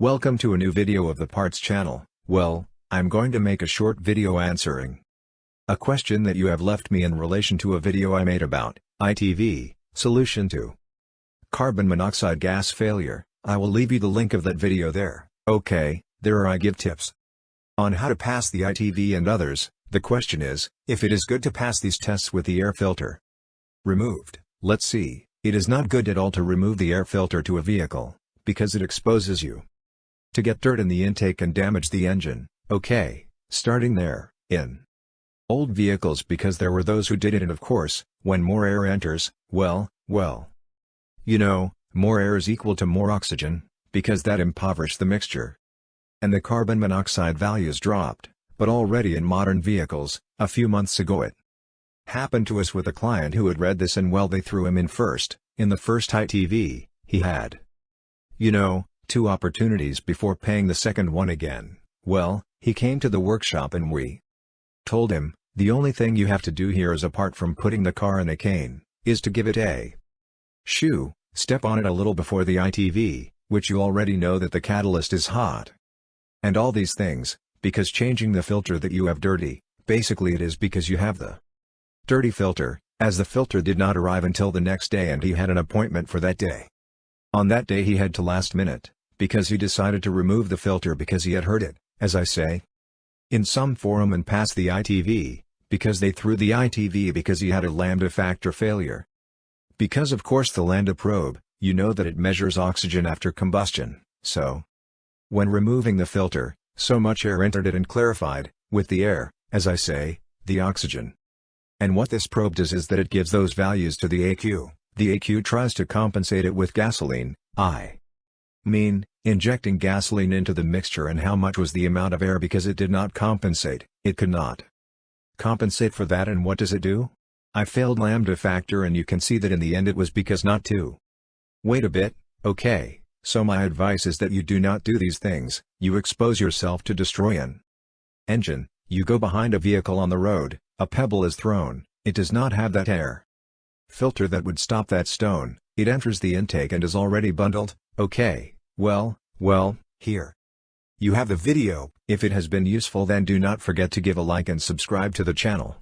Welcome to a new video of the Parts channel. Well, I'm going to make a short video answering a question that you have left me in relation to a video I made about ITV, solution to carbon monoxide gas failure. I will leave you the link of that video there. Okay, there I give tips on how to pass the ITV and others. The question is, if it is good to pass these tests with the air filter removed. Let's see. It is not good at all to remove the air filter to a vehicle, because it exposes you to get dirt in the intake and damage the engine. Okay, starting there, in old vehicles, because there were those who did it, and of course, when more air enters, well, you know, more air is equal to more oxygen, because that impoverished the mixture, and the carbon monoxide values dropped. But already in modern vehicles, a few months ago it happened to us with a client who had read this, and well, they threw him in the first ITV, he had, you know, 2 opportunities before paying the second one again. Well, he came to the workshop and we told him, the only thing you have to do here is, apart from putting the car in a cane, is to give it a shoe, step on it a little before the ITV, which you already know that the catalyst is hot. And all these things, because changing the filter that you have dirty, basically it is because you have the dirty filter, as the filter did not arrive until the next day and he had an appointment for that day. On that day he had to last minute, because he decided to remove the filter because he had heard it, as I say, in some forum, and pass the ITV, because they threw the ITV because he had a lambda factor failure. Because of course the lambda probe, you know that it measures oxygen after combustion, so when removing the filter, so much air entered it and clarified, with the air, as I say, the oxygen. And what this probe does is that it gives those values to the AQ. The AQ tries to compensate it with gasoline, I mean, injecting gasoline into the mixture. And how much was the amount of air? Because it did not compensate, it could not compensate for that. And what does it do? I failed lambda factor, and you can see that in the end it was because not to wait a bit. Okay, so my advice is that you do not do these things. You expose yourself to destroy an engine. You go behind a vehicle on the road, a pebble is thrown, it does not have that air filter that would stop that stone, it enters the intake and is already bundled. Okay, well, here you have the video. If it has been useful, then do not forget to give a like and subscribe to the channel.